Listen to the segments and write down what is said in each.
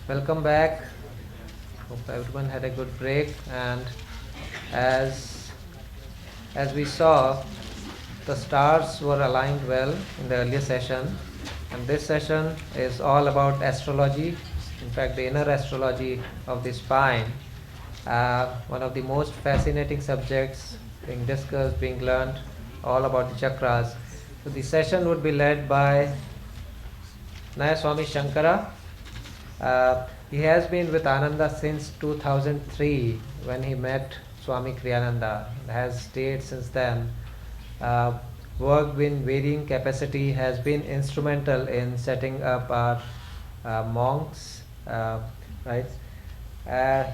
Welcome back. Hope everyone had a good break. And as as we saw, the stars were aligned well in the earlier session, and this session is all about astrology. In fact, the inner astrology of the spine, one of the most fascinating subjects being discussed, being learned, all about the chakras. So the session would be led by Nayaswami Shankara. He has been with Ananda since 2003 when he met Swami Kriyananda. Has stayed since then. Uh, Worked in varying capacity, has been instrumental in setting up our monks, right?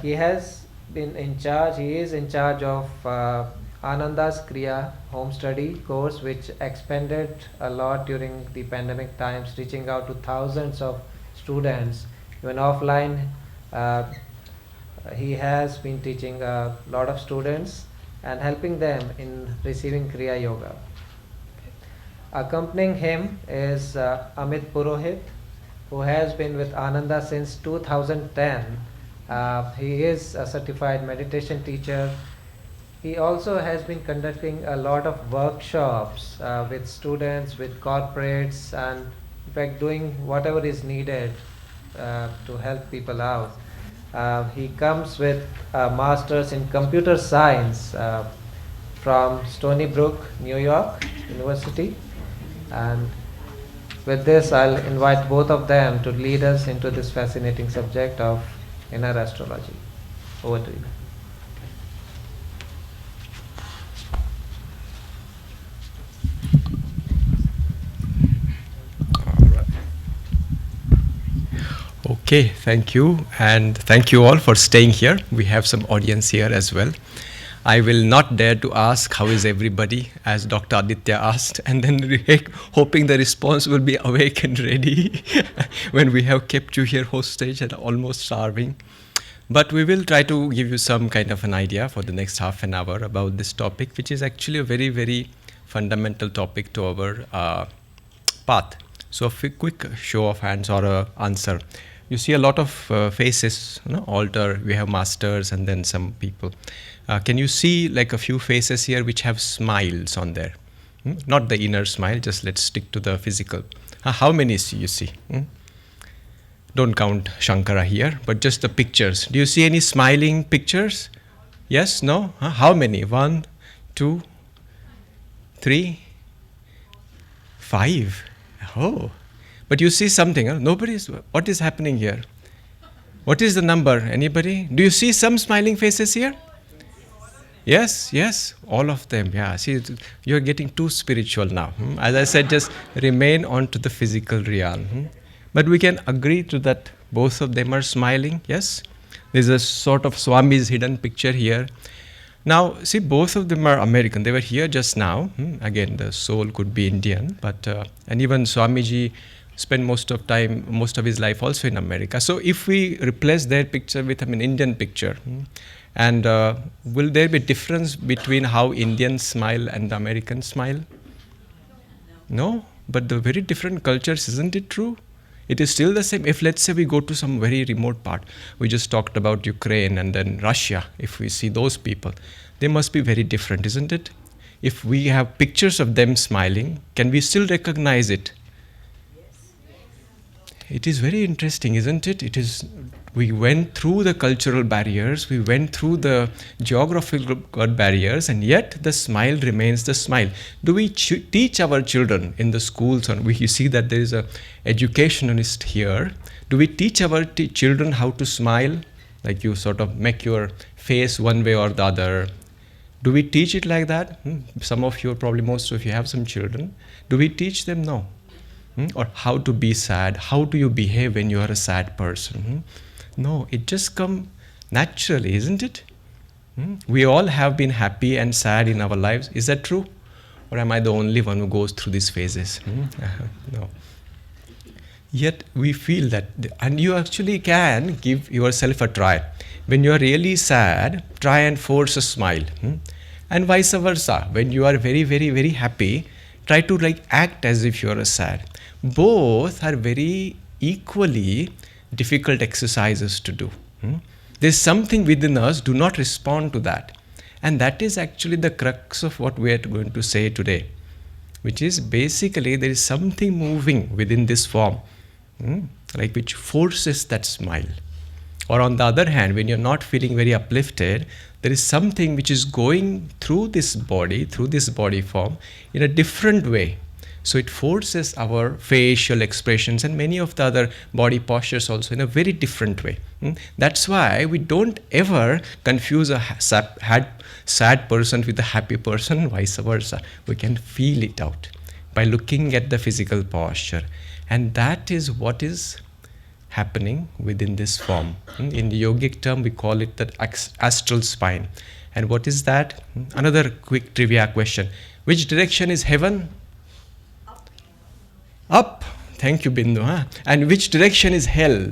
He has been in charge, he is in charge of Ananda's Kriya home study course, which expanded a lot during the pandemic times, reaching out to thousands of students. Even offline, uh, he has been teaching a lot of students and helping them in receiving Kriya Yoga. Accompanying him is Amit Purohit, who has been with Ananda since 2010. He is a certified meditation teacher. He also has been conducting a lot of workshops with students, with corporates, and in fact doing whatever is needed to help people out. He comes with a master's in computer science from Stony Brook, New York University. And with this, I'll invite both of them to lead us into this fascinating subject of inner astrology. Over to you. Okay, thank you, and thank you all for staying here. We have some audience here as well. I will not dare to ask how is everybody, as Dr. Aditya asked, and then hoping the response will be awake and ready when we have kept you here hostage and almost starving. But we will try to give you some kind of an idea for the next half an hour about this topic, which is actually a very, very fundamental topic to our path. So a quick show of hands or a answer. You see a lot of faces, altar, we have masters and then some people. Can you see like a few faces here which have smiles on there? Not the inner smile, just let's stick to the physical. How many you see? Don't count Shankara here, but just the pictures. Do you see any smiling pictures? Yes, no? How many? 1, 2, 3, 5. Oh. But you see something, huh? Nobody's. What is happening here? What is the number? Anybody? Do you see some smiling faces here? Yes, all of them. Yeah, see, you're getting too spiritual now. As I said, just remain on to the physical realm. But we can agree to that both of them are smiling, yes? There's a sort of Swami's hidden picture here. Now, see, both of them are American. They were here just now. Again, the soul could be Indian, but and even Swamiji spent most of his life also in America. So if we replace their picture with an Indian picture, and will there be difference between how Indians smile and the Americans smile? No, but the very different cultures, isn't it true? It is still the same. If let's say we go to some very remote part, we just talked about Ukraine and then Russia, if we see those people, they must be very different, isn't it? If we have pictures of them smiling, can we still recognize it? It is very interesting, isn't it? It is. We went through the cultural barriers, we went through the geographical barriers, and yet the smile remains the smile. Do we teach our children in the schools? You see that there is a educationalist here. Do we teach our children how to smile? Like you sort of make your face one way or the other. Do we teach it like that? Some of you, probably most of you have some children. Do we teach them? No. Or how to be sad? How do you behave when you are a sad person? No, it just comes naturally, isn't it? We all have been happy and sad in our lives. Is that true? Or am I the only one who goes through these phases? No. Yet we feel that, and you actually can give yourself a try. When you are really sad, try and force a smile. And vice versa. When you are very, very, very happy, try to act as if you are sad. Both are very equally difficult exercises to do. There's something within us, do not respond to that. And that is actually the crux of what we are going to say today, which is basically there is something moving within this form, like which forces that smile. Or on the other hand, when you're not feeling very uplifted, there is something which is going through this body form in a different way. So it forces our facial expressions and many of the other body postures also in a very different way. That's why we don't ever confuse a sad person with a happy person and vice versa. We can feel it out by looking at the physical posture. And that is what is happening within this form. In the yogic term, we call it the astral spine. And what is that? Another quick trivia question. Which direction is heaven? Up. Thank you, Bindu. Huh? And which direction is hell?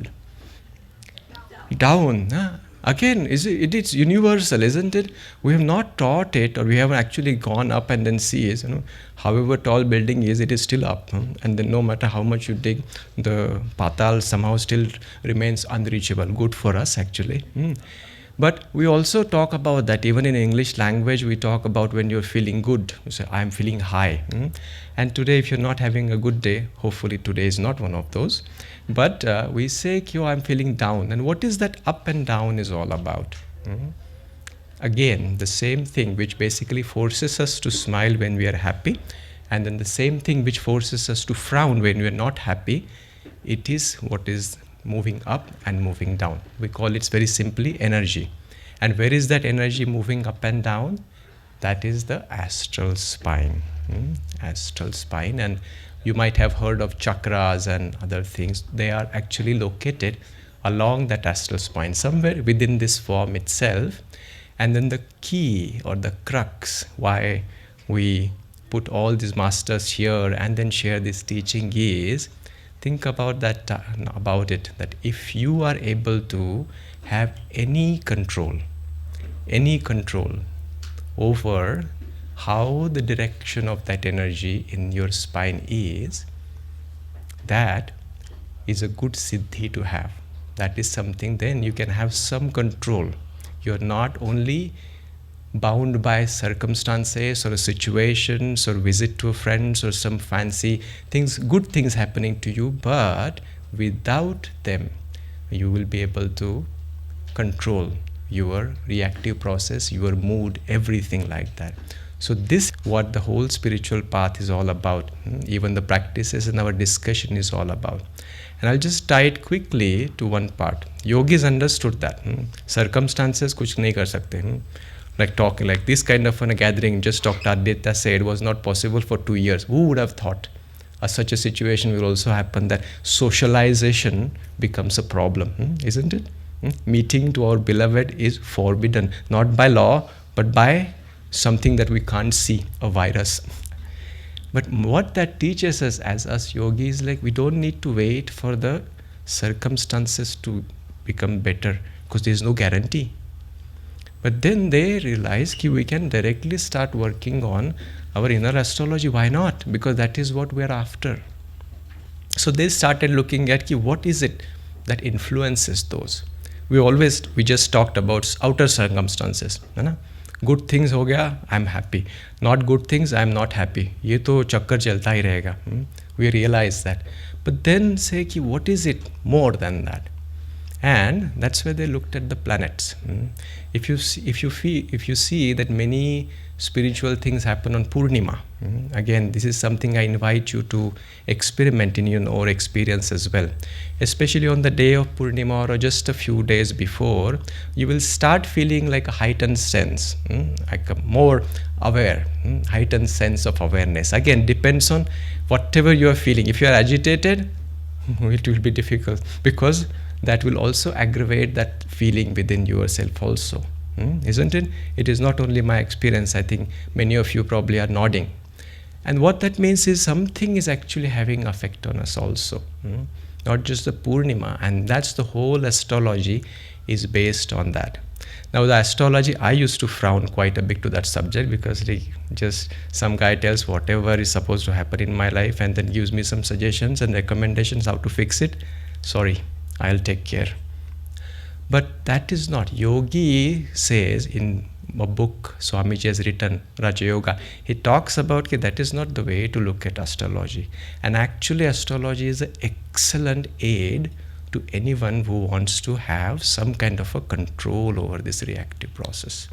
Down. Huh? Again, it is universal, isn't it? We have not taught it, or we haven't actually gone up and then see it. However tall building is, it is still up. And then no matter how much you dig, the patal somehow still remains unreachable. Good for us, actually. But we also talk about that. Even in English language, we talk about when you're feeling good. You say, I'm feeling high. And today, if you're not having a good day, hopefully today is not one of those. But we say, I'm feeling down. And what is that up and down is all about? Again, the same thing which basically forces us to smile when we are happy. And then the same thing which forces us to frown when we are not happy. It is what is moving up and moving down. We call it very simply energy. And where is that energy moving up and down? That is the astral spine. Astral spine. And you might have heard of chakras and other things. They are actually located along that astral spine, somewhere within this form itself. And then the key or the crux why we put all these masters here and then share this teaching is, think about that, that if you are able to have any control over how the direction of that energy in your spine is, that is a good siddhi to have. That is something then you can have some control. You're not only bound by circumstances or situations or visit to friends or some fancy things, good things happening to you, but without them, you will be able to control your reactive process, your mood, everything like that. So this is what the whole spiritual path is all about. Even the practices in our discussion is all about. And I'll just tie it quickly to one part. Yogis understood that. Circumstances kuch nahi kar sakte. Like talking like this kind of a gathering, just Dr. Aditya said, was not possible for 2 years. Who would have thought such a situation will also happen, that socialization becomes a problem, isn't it? Meeting to our beloved is forbidden, not by law, but by something that we can't see, a virus. But what that teaches us as us yogis, like we don't need to wait for the circumstances to become better, because there's no guarantee. But then they realize that we can directly start working on our inner astrology. Why not? Because that is what we're after. So they started looking at what is it that influences those. We just talked about outer circumstances. Good things हो गया, I'm happy. Not good things, I'm not happy. ये तो चक्कर चलता ही रहेगा. We realize that. But then say what is it more than that? And that's where they looked at the planets. If you see that many spiritual things happen on Purnima, again, this is something I invite you to experiment in your experience as well. Especially on the day of Purnima or just a few days before, you will start feeling like a heightened sense, like a more aware, heightened sense of awareness. Again, depends on whatever you are feeling. If you are agitated, it will be difficult, because that will also aggravate that feeling within yourself also, isn't it? It is not only my experience. I think many of you probably are nodding. And what that means is something is actually having effect on us also, not just the Purnima. And that's the whole astrology is based on that. Now the astrology, I used to frown quite a bit to that subject, because just some guy tells whatever is supposed to happen in my life and then gives me some suggestions and recommendations how to fix it. Sorry, I'll take care. But that is not. Yogi says in a book Swamiji has written, Raja Yoga, he talks about that is not the way to look at astrology. And actually astrology is an excellent aid to anyone who wants to have some kind of a control over this reactive process.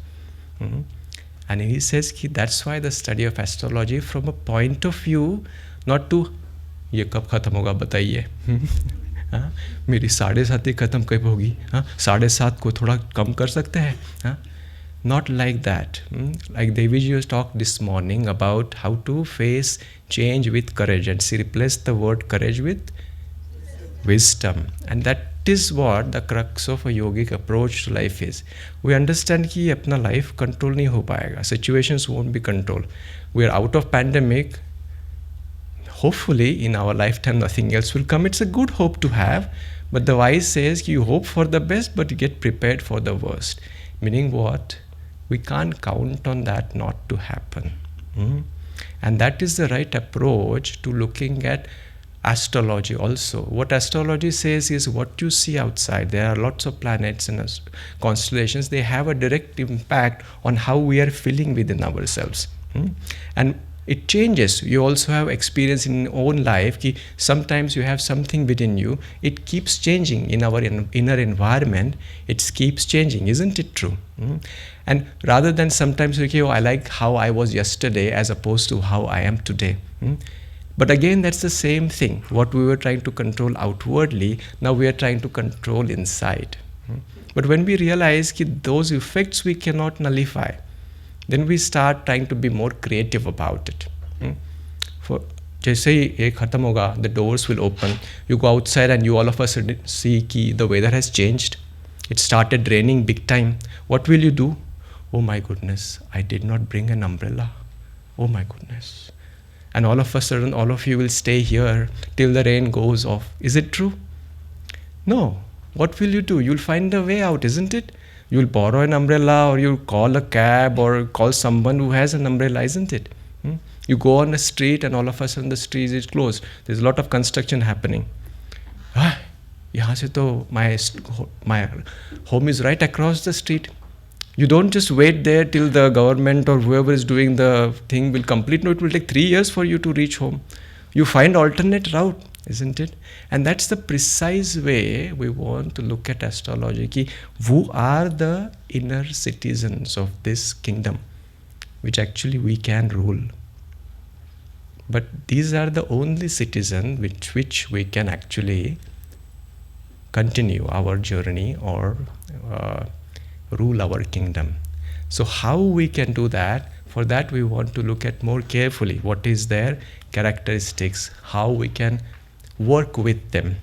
And he says that's why the study of astrology from a point of view, not to ये कब ख़त्म होगा बताइए, मेरी 7:30 ही ख़त्म कब होगी, 7:30 को थोड़ा कम कर सकते हैं, not like that. Like Deviji talked this morning about how to face change with courage, and she replaced the word courage with wisdom. And that is what the crux of a yogic approach to life is. We understand कि अपना life control नहीं हो पाएगा, situations won't be controlled. We are out of pandemic. Hopefully in our lifetime nothing else will come. It's a good hope to have, but the wise says you hope for the best but you get prepared for the worst. Meaning what? We can't count on that not to happen. And that is the right approach to looking at astrology also. What astrology says is what you see outside. There are lots of planets and constellations. They have a direct impact on how we are feeling within ourselves. And it changes. You also have experience in your own life. Sometimes you have something within you. It keeps changing in our inner environment. It keeps changing. Isn't it true? And rather than sometimes, I like how I was yesterday as opposed to how I am today. But again, that's the same thing. What we were trying to control outwardly, now we are trying to control inside. But when we realize that those effects we cannot nullify, then we start trying to be more creative about it. For जैसे ही ये खत्म होगा, the doors will open. You go outside and you all of a sudden see कि the weather has changed. It started raining big time. What will you do? Oh my goodness, I did not bring an umbrella. Oh my goodness. And all of a sudden, all of you will stay here till the rain goes off. Is it true? No. What will you do? You'll find a way out, isn't it? You'll borrow an umbrella, or you'll call a cab, or call someone who has an umbrella, isn't it? You go on the street and all of a sudden the street is closed. There's a lot of construction happening. यहाँ से तो my home is right across the street. You don't just wait there till the government or whoever is doing the thing will complete. No, it will take 3 years for you to reach home. You find alternate route, isn't it? And that's the precise way we want to look at astrology. Ki who are the inner citizens of this kingdom, which actually we can rule. But these are the only citizens which we can actually continue our journey or rule our kingdom. So how we can do that? For that we want to look at more carefully what is their characteristics, how we can work with them.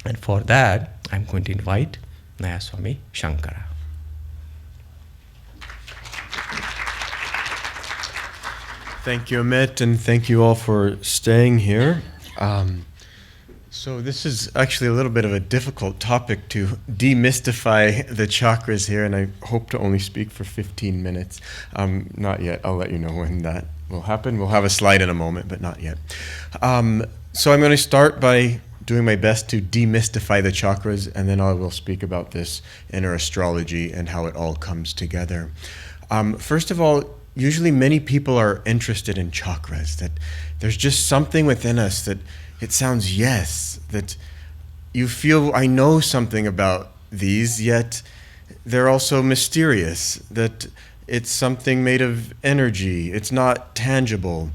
And for that I'm going to invite Nayaswami Shankara. Thank you, Amit, and thank you all for staying here. So this is actually a little bit of a difficult topic to demystify the chakras here, and I hope to only speak for 15 minutes. Not yet. I'll let you know when that will happen. We'll have a slide in a moment, but not yet. So I'm going to start by doing my best to demystify the chakras, and then I will speak about this inner astrology and how it all comes together. First of all, usually many people are interested in chakras, that there's just something within us that it sounds yes, that you feel I know something about these, yet they're also mysterious, that it's something made of energy, it's not tangible,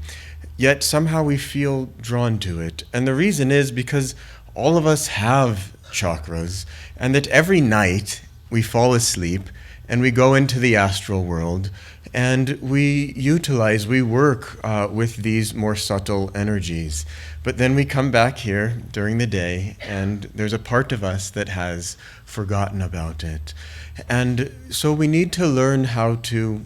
yet somehow we drawn drawn to it. And the reason is because all of us have chakras, and that every night we fall asleep and we go into the astral world and we work with these more subtle energies. But then we come back here during the day and there's a part of us that has forgotten about it. And so we need to learn how to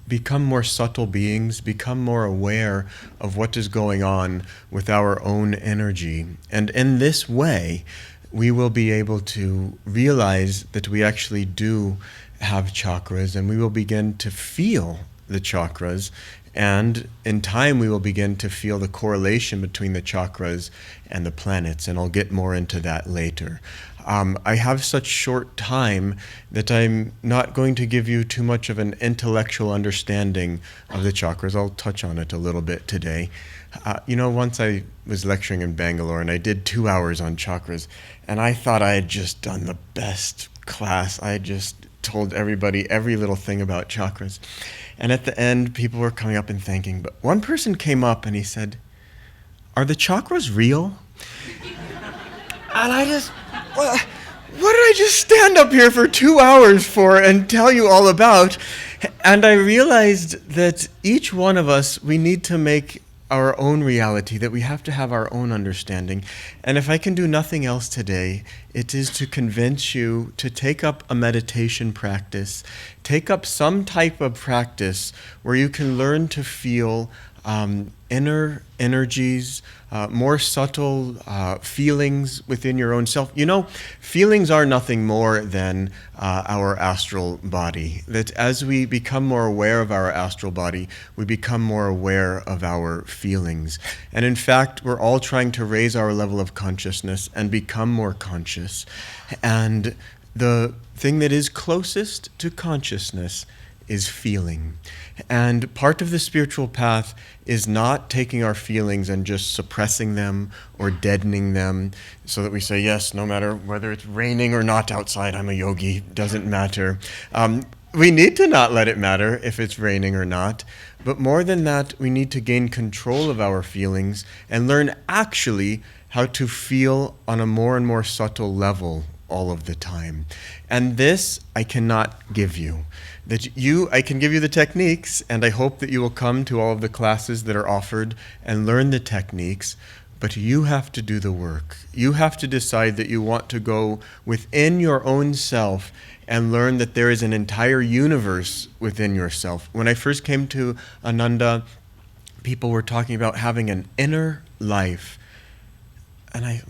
become more subtle beings, become more aware of what is going on with our own energy. And in this way, we will be able to realize that we actually do have chakras, and we will begin to feel the chakras And in time, we will begin to feel the correlation between the chakras and the planets, and I'll get more into that later. I have such short time that I'm not going to give you too much of an intellectual understanding of the chakras. I'll touch on it a little bit today. Once I was lecturing in Bangalore and I did 2 hours on chakras, and I thought I had just done the best class. I had just told everybody every little thing about chakras. And at the end, people were coming up and thanking. But one person came up and he said, "Are the chakras real?" And I just, what did I just stand up here for 2 hours for and tell you all about? And I realized that each one of us, we need to make our own reality, that we have to have our own understanding. And if I can do nothing else today, it is to convince you to take up a meditation practice, take up some type of practice where you can learn to feel inner energies, more subtle feelings within your own self. Feelings are nothing more than our astral body. That as we become more aware of our astral body, we become more aware of our feelings. And in fact, we're all trying to raise our level of consciousness and become more conscious. And the thing that is closest to consciousness is feeling. And part of the spiritual path is not taking our feelings and just suppressing them or deadening them so that we say, yes, no matter whether it's raining or not outside, I'm a yogi, doesn't matter. We need to not let it matter if it's raining or not. But more than that, we need to gain control of our feelings and learn actually how to feel on a more and more subtle level all of the time. And this I cannot give you. I can give you the techniques, and I hope that you will come to all of the classes that are offered and learn the techniques, but you have to do the work. You have to decide that you want to go within your own self and learn that there is an entire universe within yourself. When I first came to Ananda, people were talking about having an inner life. And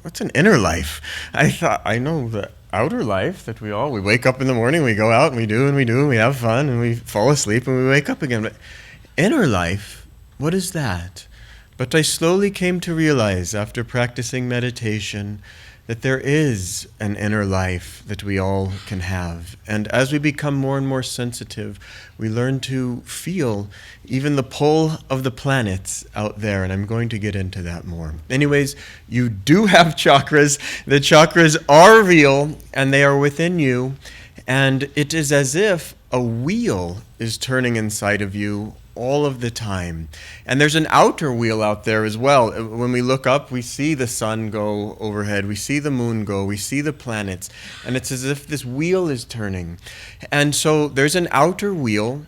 what's an inner life? I thought, I know the outer life that we wake up in the morning, we go out and we do and we have fun and we fall asleep and we wake up again. But inner life, what is that? But I slowly came to realize after practicing meditation that there is an inner life that we all can have. And as we become more and more sensitive, we learn to feel even the pull of the planets out there, and I'm going to get into that more. Anyways, you do have chakras. The chakras are real, and they are within you, and it is as if a wheel is turning inside of you all of the time. And there's an outer wheel out there as well. When we look up, we see the sun go overhead, we see the moon go, we see the planets, and it's as if this wheel is turning. And so there's an outer wheel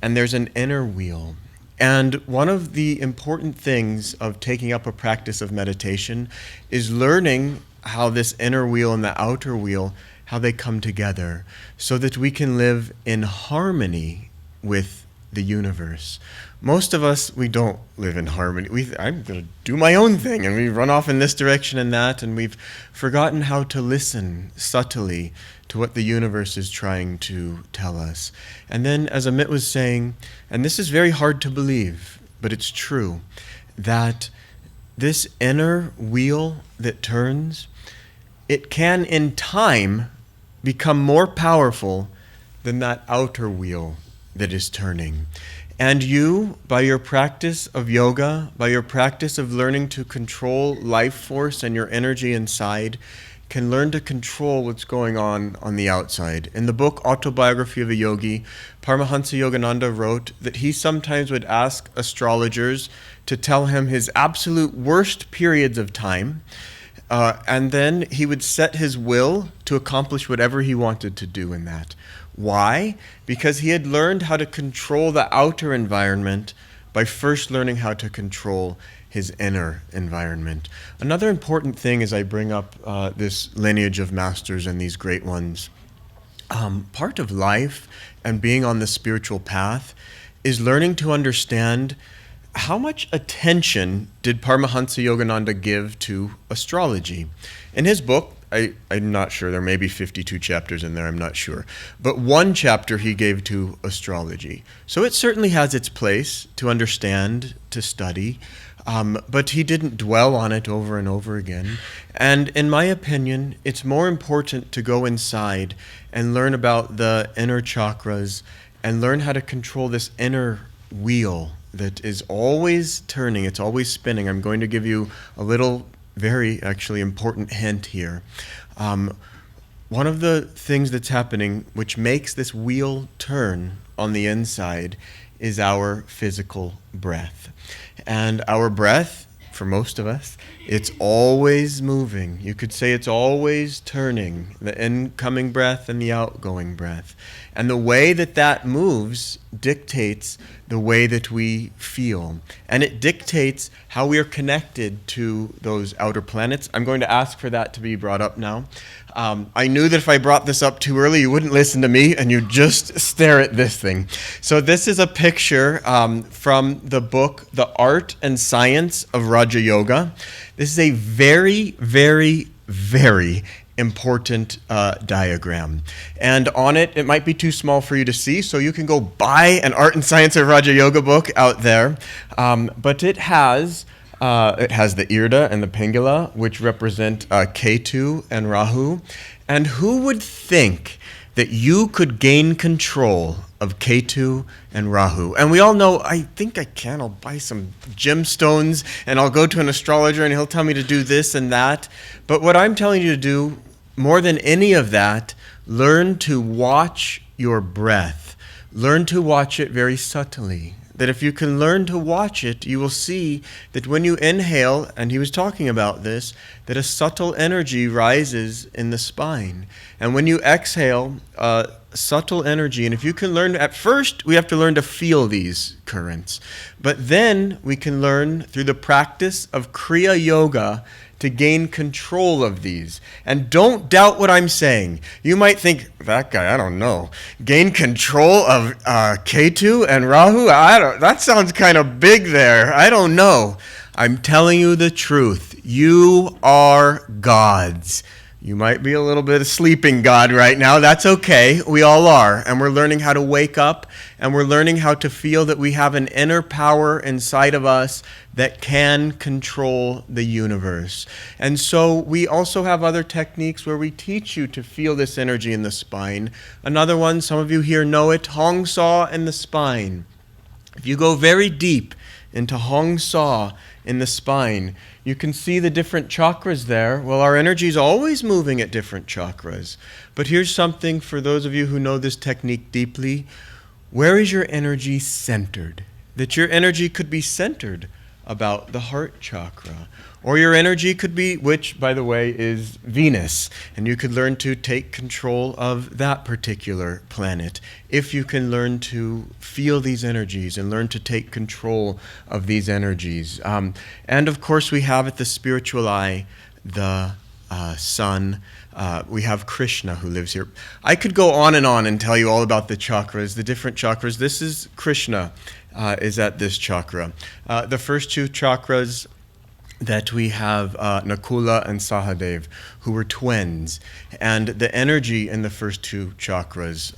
and there's an inner wheel. And one of the important things of taking up a practice of meditation is learning how this inner wheel and the outer wheel, how they come together so that we can live in harmony with the universe. Most of us, we don't live in harmony. I'm going to do my own thing, and we run off in this direction and that, and we've forgotten how to listen subtly to what the universe is trying to tell us. And then, as Amit was saying, and this is very hard to believe, but it's true, that this inner wheel that turns, it can in time become more powerful than that outer wheel that is turning. And you, by your practice of yoga, by your practice of learning to control life force and your energy inside, can learn to control what's going on the outside. In the book Autobiography of a Yogi, Paramahansa Yogananda wrote that he sometimes would ask astrologers to tell him his absolute worst periods of time, and then he would set his will to accomplish whatever he wanted to do in that. Why? Because he had learned how to control the outer environment by first learning how to control his inner environment. Another important thing as I bring up this lineage of masters and these great ones, part of life and being on the spiritual path is learning to understand how much attention did Paramahansa Yogananda give to astrology. In his book, I'm not sure. There may be 52 chapters in there. I'm not sure. But one chapter he gave to astrology. So it certainly has its place to understand, to study. But he didn't dwell on it over and over again. And in my opinion, it's more important to go inside and learn about the inner chakras and learn how to control this inner wheel that is always turning, it's always spinning. I'm going to give you a little, very actually important hint here. One of the things that's happening which makes this wheel turn on the inside is our physical breath. And our breath, for most of us, it's always moving. You could say it's always turning, the incoming breath and the outgoing breath. And the way that that moves dictates the way that we feel. And it dictates how we are connected to those outer planets. I'm going to ask for that to be brought up now. I knew that if I brought this up too early, you wouldn't listen to me and you'd just stare at this thing. So this is a picture from the book, The Art and Science of Raja Yoga. This is a very, very, very important diagram. And on it, it might be too small for you to see, so you can go buy an Art and Science of Raja Yoga book out there. But it has the Irda and the Pingala, which represent Ketu and Rahu. And who would think that you could gain control of Ketu and Rahu? And we all know, I think I can. I'll buy some gemstones and I'll go to an astrologer and he'll tell me to do this and that. But what I'm telling you to do, more than any of that, learn to watch your breath. Learn to watch it very subtly. That if you can learn to watch it, you will see that when you inhale, and he was talking about this, that a subtle energy rises in the spine. And when you exhale, subtle energy, and if you can learn, at first we have to learn to feel these currents. But then we can learn through the practice of Kriya Yoga to gain control of these. And don't doubt what I'm saying. You might think, that guy, I don't know. Gain control of Ketu and Rahu? That sounds kind of big there. I don't know. I'm telling you the truth. You are gods. You might be a little bit of sleeping God right now. That's okay. We all are. And we're learning how to wake up, and we're learning how to feel that we have an inner power inside of us that can control the universe. And so we also have other techniques where we teach you to feel this energy in the spine. Another one, some of you here know it, Hong Saw in the spine. If you go very deep into Hong Saw in the spine, you can see the different chakras there. Well, our energy is always moving at different chakras. But here's something for those of you who know this technique deeply. Where is your energy centered? That your energy could be centered about the heart chakra. Or your energy could be, which, by the way, is Venus. And you could learn to take control of that particular planet if you can learn to feel these energies and learn to take control of these energies. And of course, we have at the spiritual eye the sun. We have Krishna who lives here. I could go on and tell you all about the chakras, the different chakras. This is Krishna is at this chakra. The first two chakras that we have Nakula and Sahadev, who were twins. And the energy in the first two chakras,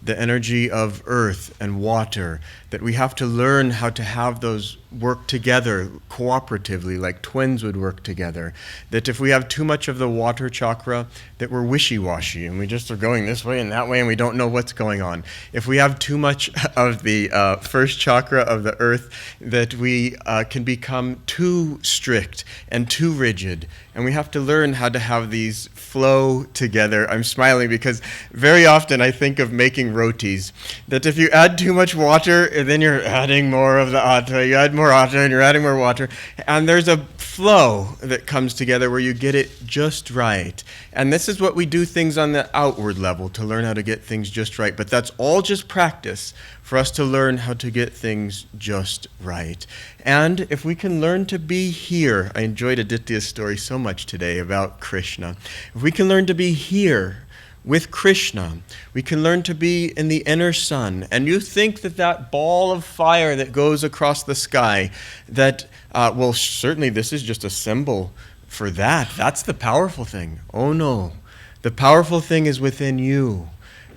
the energy of earth and water, that we have to learn how to have those work together cooperatively, like twins would work together. That if we have too much of the water chakra, that we're wishy-washy, and we just are going this way and that way, and we don't know what's going on. If we have too much of the first chakra of the earth, that we can become too strict and too rigid. And we have to learn how to have these flow together. I'm smiling because very often I think of making rotis, that if you add too much water, then you're adding more of the atta, you add more atta and you're adding more water, and there's a flow that comes together where you get it just right. And this is what we do things on the outward level to learn how to get things just right, but that's all just practice for us to learn how to get things just right. And if we can learn to be here, I enjoyed Aditya's story so much today about Krishna. If we can learn to be here with Krishna, we can learn to be in the inner sun. And you think that that ball of fire that goes across the sky, that, well, certainly this is just a symbol for that. That's the powerful thing. Oh no. The powerful thing is within you.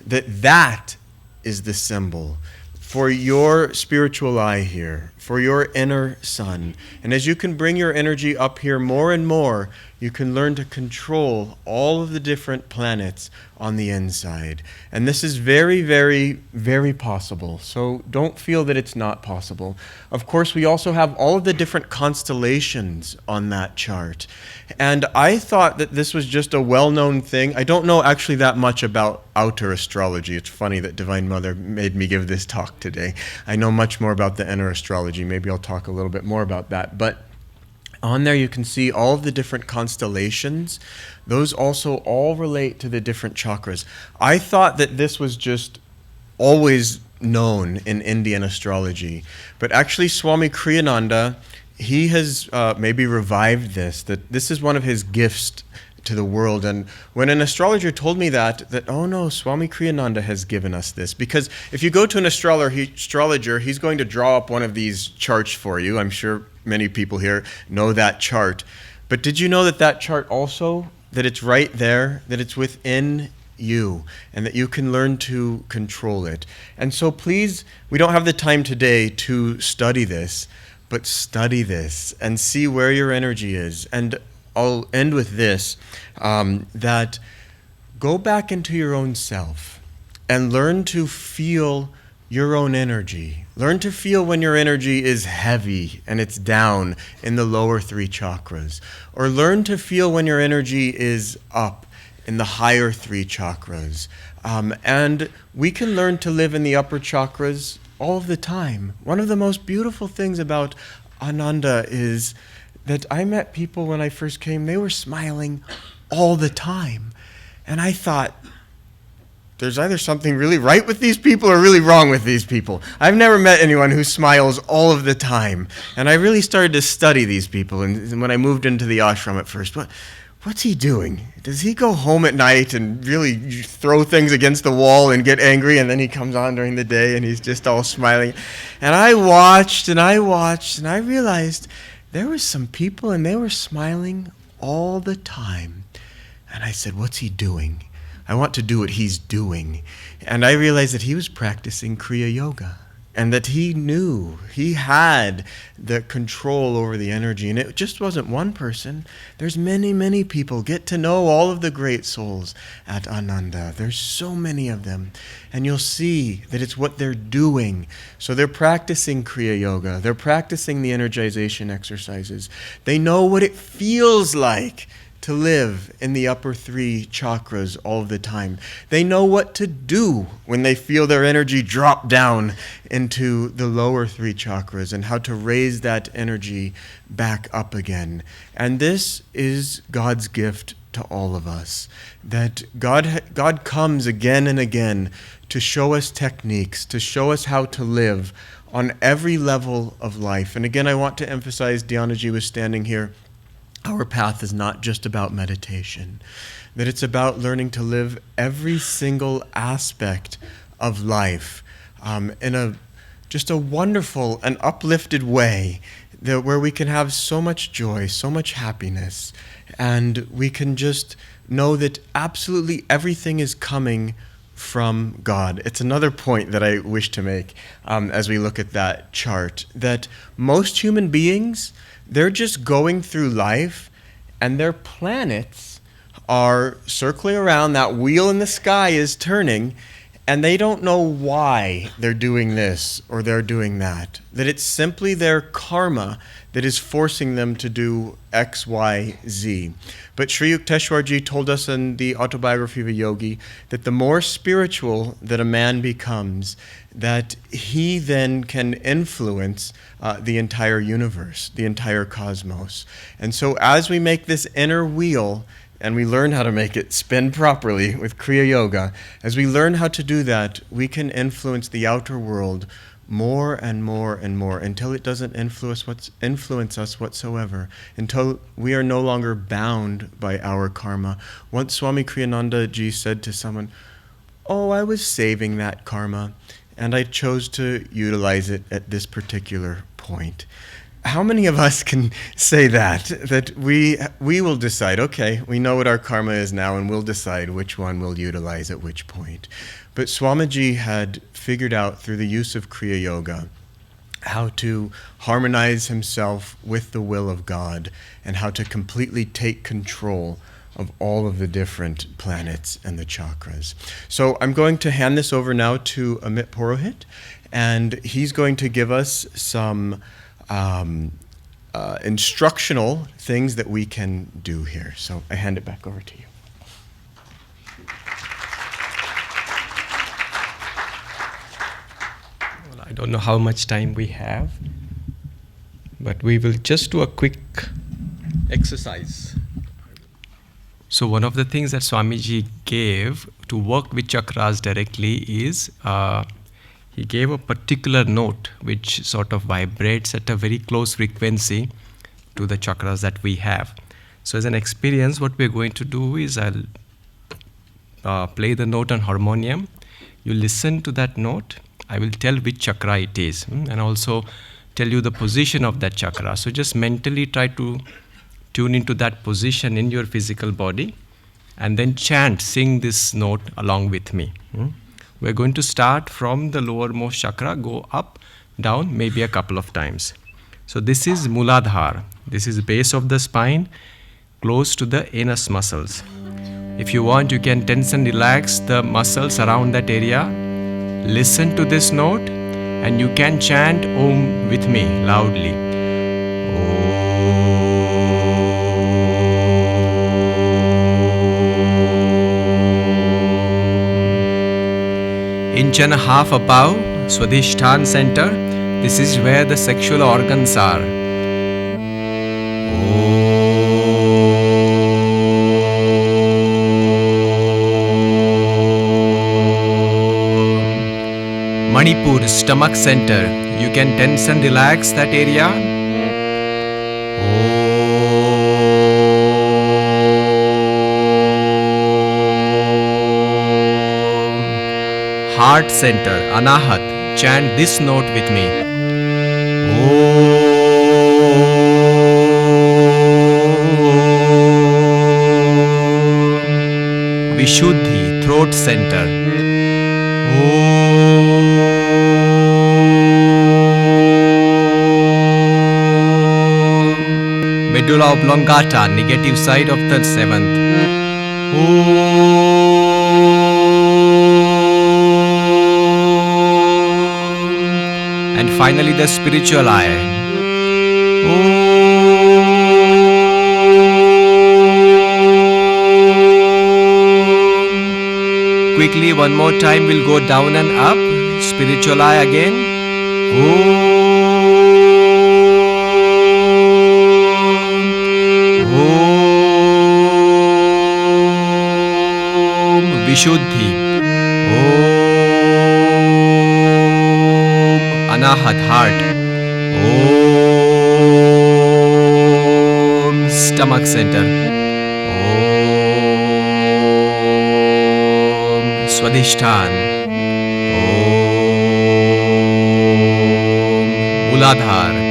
That is the symbol for your spiritual eye here, for your inner sun. And as you can bring your energy up here more and more, you can learn to control all of the different planets on the inside. And this is very, very, very possible. So don't feel that it's not possible. Of course, we also have all of the different constellations on that chart. And I thought that this was just a well-known thing. I don't know actually that much about outer astrology. It's funny that Divine Mother made me give this talk today. I know much more about the inner astrology. Maybe I'll talk a little bit more about that. But on there you can see all of the different constellations. Those also all relate to the different chakras. I thought that this was just always known in Indian astrology. But actually Swami Kriyananda, he has maybe revived this, that this is one of his gifts to the world. And when an astrologer told me that, oh no, Swami Kriyananda has given us this. Because if you go to an astrologer, he's going to draw up one of these charts for you. I'm sure many people here know that chart. But did you know that that chart also, that it's right there, that it's within you, and that you can learn to control it? And so please, we don't have the time today to study this, but study this and see where your energy is. And I'll end with this, that go back into your own self and learn to feel your own energy. Learn to feel when your energy is heavy and it's down in the lower 3 chakras. Or learn to feel when your energy is up in the higher 3 chakras. And we can learn to live in the upper chakras all of the time. One of the most beautiful things about Ananda is that I met people when I first came, they were smiling all the time. And I thought, there's either something really right with these people or really wrong with these people. I've never met anyone who smiles all of the time. And I really started to study these people. And when I moved into the ashram at first, what's he doing? Does he go home at night and really throw things against the wall and get angry, and then he comes on during the day and he's just all smiling? And I watched and I realized there were some people and they were smiling all the time. And I said, what's he doing? I want to do what he's doing. And I realized that he was practicing Kriya Yoga, and that he knew he had the control over the energy. And it just wasn't one person. There's many, many people. Get to know all of the great souls at Ananda. There's so many of them. And you'll see that it's what they're doing. So they're practicing Kriya Yoga. They're practicing the energization exercises. They know what it feels like to live in the upper 3 chakras all the time. They know what to do when they feel their energy drop down into the lower 3 chakras, and how to raise that energy back up again. And this is God's gift to all of us, that God comes again and again to show us techniques, to show us how to live on every level of life. And again, I want to emphasize, Dhyanaji was standing here, our path is not just about meditation, that it's about learning to live every single aspect of life in just a wonderful and uplifted way, where we can have so much joy, so much happiness, and we can just know that absolutely everything is coming from God. It's another point that I wish to make as we look at that chart, that most human beings, they're just going through life, and their planets are circling around, that wheel in the sky is turning, and they don't know why they're doing this or they're doing that. That it's simply their karma that is forcing them to do X, Y, Z. But Sri Yukteswarji told us in the Autobiography of a Yogi that the more spiritual that a man becomes, that he then can influence the entire universe, the entire cosmos. And so as we make this inner wheel, and we learn how to make it spin properly with Kriya Yoga, as we learn how to do that, we can influence the outer world more and more and more, until it doesn't influence us whatsoever, until we are no longer bound by our karma. Once Swami Kriyananda ji said to someone, "Oh, I was saving that karma, and I chose to utilize it at this particular point." How many of us can say that we will decide, okay, we know what our karma is now, and we'll decide which one we'll utilize at which point. But Swamiji had figured out through the use of Kriya Yoga how to harmonize himself with the will of God and how to completely take control of all of the different planets and the chakras. So I'm going to hand this over now to Amit Purohit, and he's going to give us some instructional things that we can do here. So I hand it back over to you. Well, I don't know how much time we have, but we will just do a quick exercise. So one of the things that Swamiji gave to work with chakras directly is he gave a particular note which sort of vibrates at a very close frequency to the chakras that we have. So as an experience, what we're going to do is I'll play the note on harmonium. You listen to that note. I will tell which chakra it is, and also tell you the position of that chakra. So just mentally try to tune into that position in your physical body and then chant, sing this note along with me. We're going to start from the lowermost chakra, go up, down, maybe a couple of times. So this is Muladhara. This is base of the spine, close to the anus muscles. If you want, you can tense and relax the muscles around that area. Listen to this note and you can chant Om with me loudly. Inch and a half above, Swadhisthana center. This is where the sexual organs are. Manipur, stomach center. You can tense and relax that area. Heart center, Anahat. Chant this note with me. Vishuddhi, throat center. Medulla oblongata, negative side of the seventh. And finally the spiritual eye. Quickly, one more time, we'll go down and up. Spiritual eye again. Vishuddhi. Anahat, heart. Stomach center. Swadhisthana. Muladhara.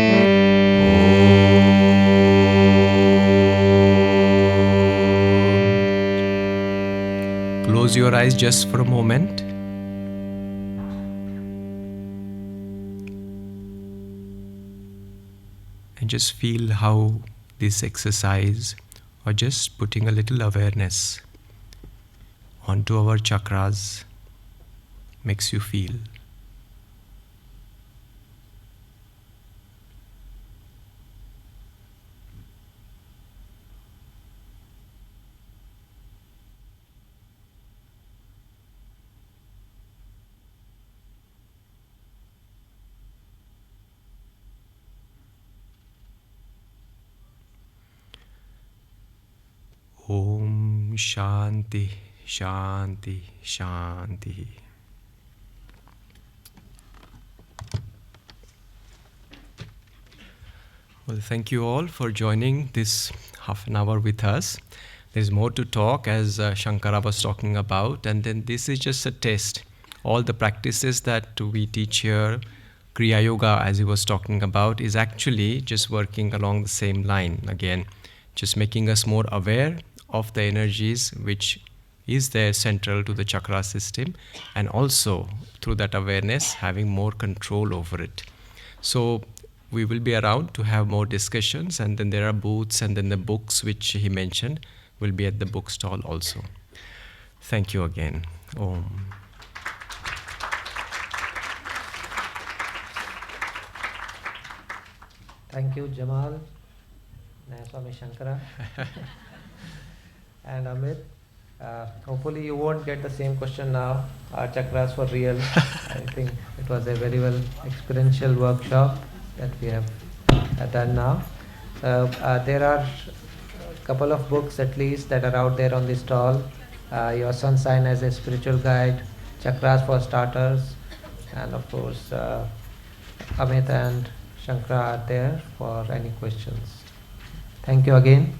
Close your eyes just for a moment. And just feel how this exercise, or just putting a little awareness onto our chakras, makes you feel. Om Shanti, Shanti, Shanti. Well, thank you all for joining this half an hour with us. There's more to talk, as Shankara was talking about, and then this is just a test. All the practices that we teach here, Kriya Yoga, as he was talking about, is actually just working along the same line again, just making us more aware of the energies which is there central to the chakra system, and also through that awareness having more control over it. So we will be around to have more discussions, and then there are booths, and then the books which he mentioned will be at the bookstall also. Thank you again. Om. Thank you, Jamal, Nayaswami Shankara, and Amit. Hopefully you won't get the same question now. Are chakras for real? I think it was a very well experiential workshop that we have done now. There are a couple of books at least that are out there on the stall. Your Sun Sign as a Spiritual Guide, Chakras for Starters, and of course Amit and Shankara are there for any questions. Thank you again.